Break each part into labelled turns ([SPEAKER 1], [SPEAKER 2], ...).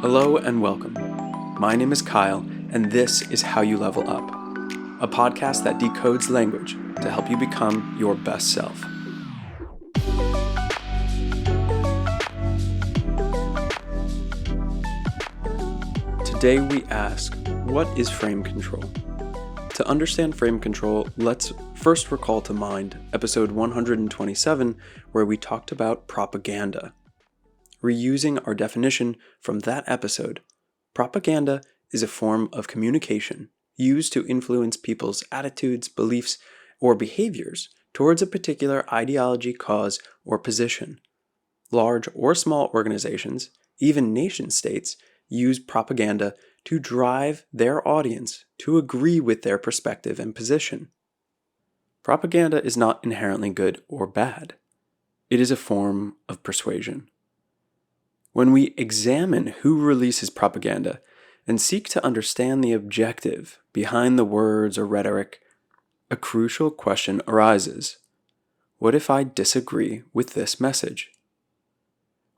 [SPEAKER 1] Hello and welcome. My name is Kyle, and this is How You Level Up, a podcast that decodes language to help you become your best self. Today we ask, what is frame control? To understand frame control, let's first recall to mind episode 127, where we talked about propaganda. Reusing our definition from that episode, propaganda is a form of communication used to influence people's attitudes, beliefs, or behaviors towards a particular ideology, cause, or position. Large or small organizations, even nation-states, use propaganda to drive their audience to agree with their perspective and position. Propaganda is not inherently good or bad. It is a form of persuasion. When we examine who releases propaganda and seek to understand the objective behind the words or rhetoric, a crucial question arises. What if I disagree with this message?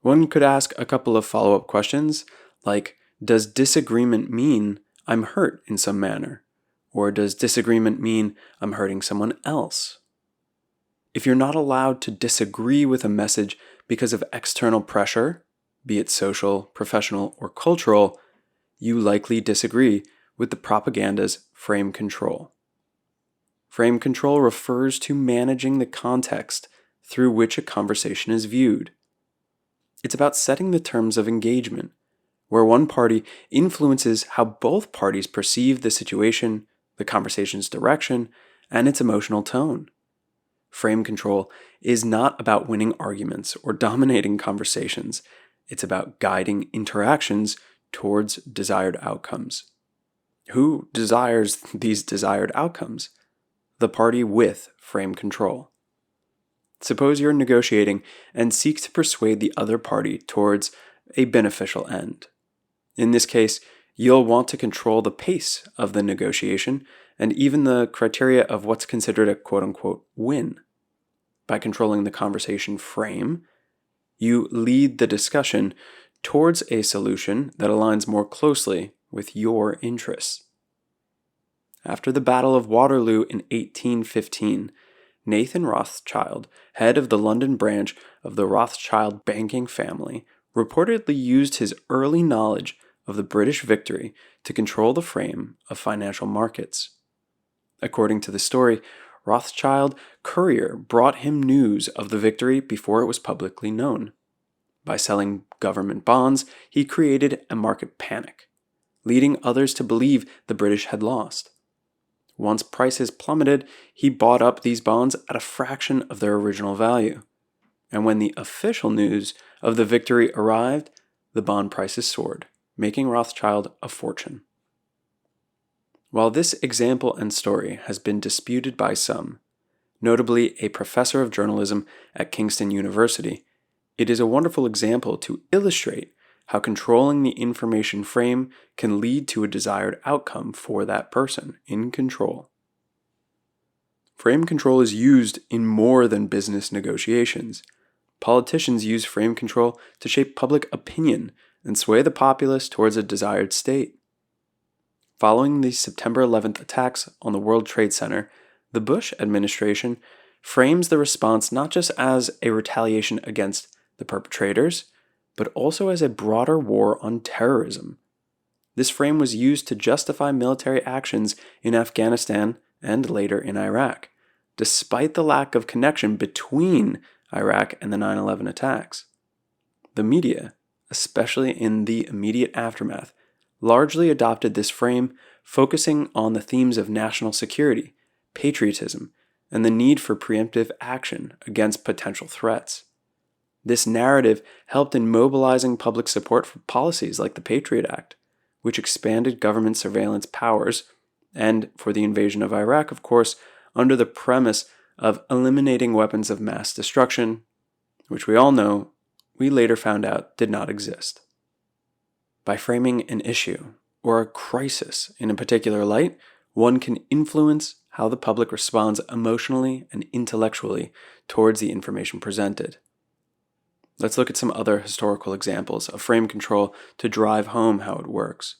[SPEAKER 1] One could ask a couple of follow-up questions, like, does disagreement mean I'm hurt in some manner? Or does disagreement mean I'm hurting someone else? If you're not allowed to disagree with a message because of external pressure, be it social, professional, or cultural, you likely disagree with the propaganda's frame control. Frame control refers to managing the context through which a conversation is viewed. It's about setting the terms of engagement, where one party influences how both parties perceive the situation, the conversation's direction, and its emotional tone. Frame control is not about winning arguments or dominating conversations. It's about guiding interactions towards desired outcomes. Who desires these desired outcomes? The party with frame control. Suppose you're negotiating and seek to persuade the other party towards a beneficial end. In this case, you'll want to control the pace of the negotiation and even the criteria of what's considered a quote-unquote win. By controlling the conversation frame, you lead the discussion towards a solution that aligns more closely with your interests. After the Battle of Waterloo in 1815, Nathan Rothschild, head of the London branch of the Rothschild banking family, reportedly used his early knowledge of the British victory to control the frame of financial markets. According to the story, Rothschild courier brought him news of the victory before it was publicly known. By selling government bonds, he created a market panic, leading others to believe the British had lost. Once prices plummeted, he bought up these bonds at a fraction of their original value. And when the official news of the victory arrived, the bond prices soared, making Rothschild a fortune. While this example and story has been disputed by some, notably a professor of journalism at Kingston University, it is a wonderful example to illustrate how controlling the information frame can lead to a desired outcome for that person in control. Frame control is used in more than business negotiations. Politicians use frame control to shape public opinion and sway the populace towards a desired state. Following the September 11th attacks on the World Trade Center, the Bush administration frames the response not just as a retaliation against the perpetrators, but also as a broader war on terrorism. This frame was used to justify military actions in Afghanistan and later in Iraq, despite the lack of connection between Iraq and the 9/11 attacks. The media, especially in the immediate aftermath, largely adopted this frame, focusing on the themes of national security, patriotism, and the need for preemptive action against potential threats. This narrative helped in mobilizing public support for policies like the Patriot Act, which expanded government surveillance powers, and for the invasion of Iraq, of course, under the premise of eliminating weapons of mass destruction, which we all know we later found out did not exist. By framing an issue or a crisis in a particular light, one can influence how the public responds emotionally and intellectually towards the information presented. Let's look at some other historical examples of frame control to drive home how it works.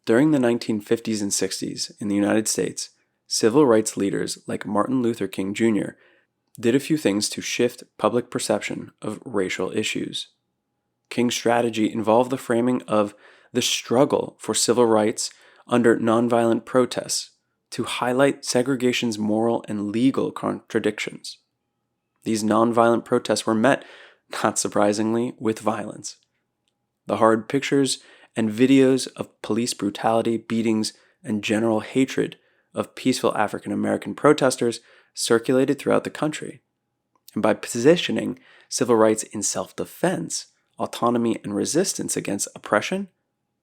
[SPEAKER 1] During the 1950s and 60s in the United States, civil rights leaders like Martin Luther King Jr. did a few things to shift public perception of racial issues. King's strategy involved the framing of the struggle for civil rights under nonviolent protests to highlight segregation's moral and legal contradictions. These nonviolent protests were met, not surprisingly, with violence. The hard pictures and videos of police brutality, beatings, and general hatred of peaceful African American protesters circulated throughout the country. And by positioning civil rights in self-defense, autonomy, and resistance against oppression,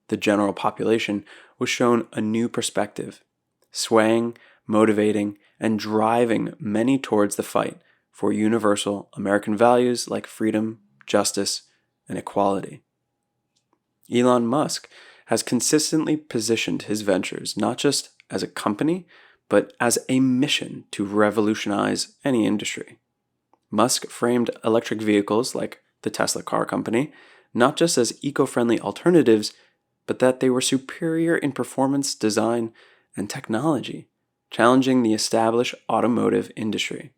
[SPEAKER 1] the general population was shown a new perspective, swaying, motivating, and driving many towards the fight for universal American values like freedom, justice, and equality. Elon Musk has consistently positioned his ventures not just as a company, but as a mission to revolutionize any industry. Musk framed electric vehicles like the Tesla car company not just as eco-friendly alternatives, but that they were superior in performance, design, and technology, challenging the established automotive industry.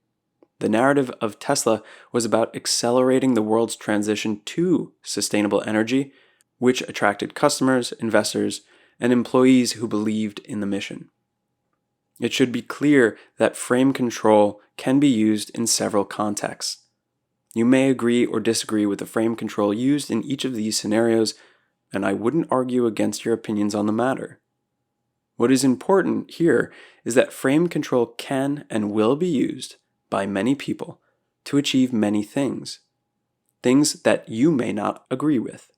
[SPEAKER 1] The narrative of Tesla was about accelerating the world's transition to sustainable energy, which attracted customers, investors, and employees who believed in the mission. It should be clear that frame control can be used in several contexts. You may agree or disagree with the frame control used in each of these scenarios, and I wouldn't argue against your opinions on the matter. What is important here is that frame control can and will be used by many people to achieve many things that you may not agree with.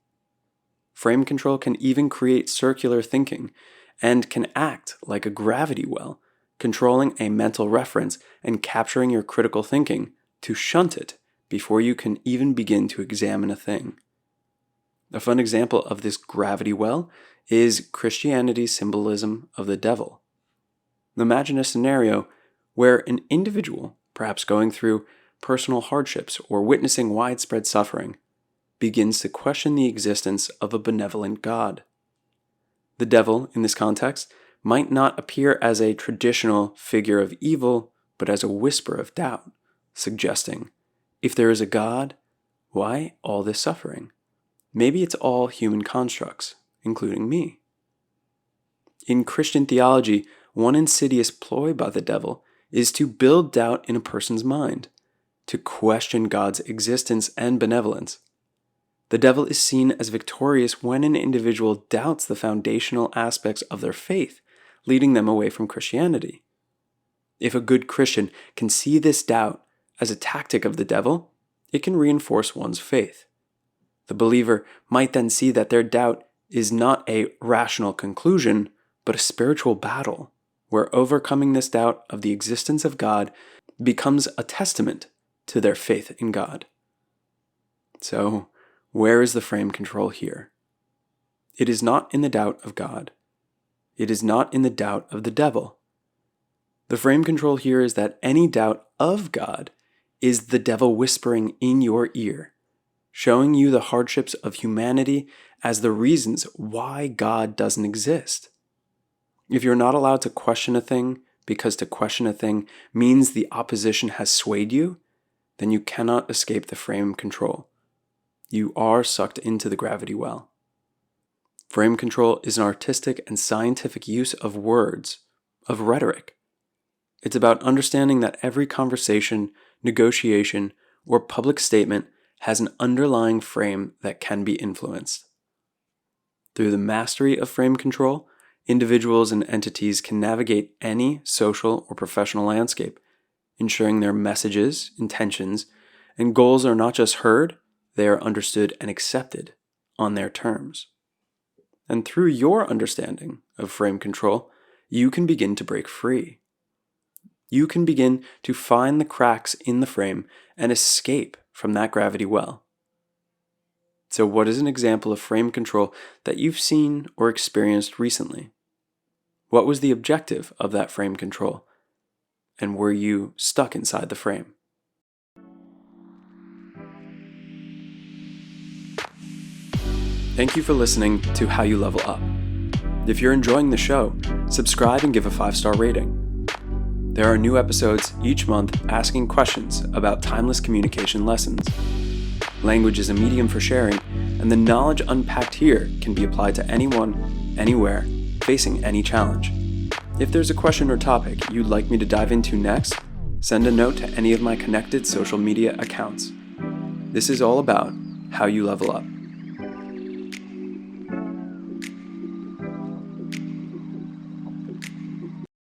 [SPEAKER 1] Frame control can even create circular thinking and can act like a gravity well, controlling a mental reference and capturing your critical thinking to shunt it before you can even begin to examine a thing. A fun example of this gravity well is Christianity's symbolism of the devil. Imagine a scenario where an individual, perhaps going through personal hardships or witnessing widespread suffering, begins to question the existence of a benevolent God. The devil, in this context, might not appear as a traditional figure of evil, but as a whisper of doubt, suggesting, if there is a God, why all this suffering? Maybe it's all human constructs, including me. In Christian theology, one insidious ploy by the devil is to build doubt in a person's mind, to question God's existence and benevolence. The devil is seen as victorious when an individual doubts the foundational aspects of their faith, leading them away from Christianity. If a good Christian can see this doubt as a tactic of the devil, it can reinforce one's faith. The believer might then see that their doubt is not a rational conclusion, but a spiritual battle, where overcoming this doubt of the existence of God becomes a testament to their faith in God. So, where is the frame control here? It is not in the doubt of God. It is not in the doubt of the devil. The frame control here is that any doubt of God is the devil whispering in your ear, showing you the hardships of humanity as the reasons why God doesn't exist. If you're not allowed to question a thing because to question a thing means the opposition has swayed you, then you cannot escape the frame control. You are sucked into the gravity well. Frame control is an artistic and scientific use of words, of rhetoric. It's about understanding that every conversation, negotiation, or public statement has an underlying frame that can be influenced. Through the mastery of frame control, individuals and entities can navigate any social or professional landscape, ensuring their messages, intentions, and goals are not just heard, they are understood and accepted on their terms. And through your understanding of frame control, you can begin to break free. You can begin to find the cracks in the frame and escape from that gravity well. So what is an example of frame control that you've seen or experienced recently? What was the objective of that frame control? And were you stuck inside the frame? Thank you for listening to How You Level Up. If you're enjoying the show, subscribe and give a 5-star rating. There are new episodes each month asking questions about timeless communication lessons. Language is a medium for sharing, and the knowledge unpacked here can be applied to anyone, anywhere, facing any challenge. If there's a question or topic you'd like me to dive into next, send a note to any of my connected social media accounts. This is all about how you level up.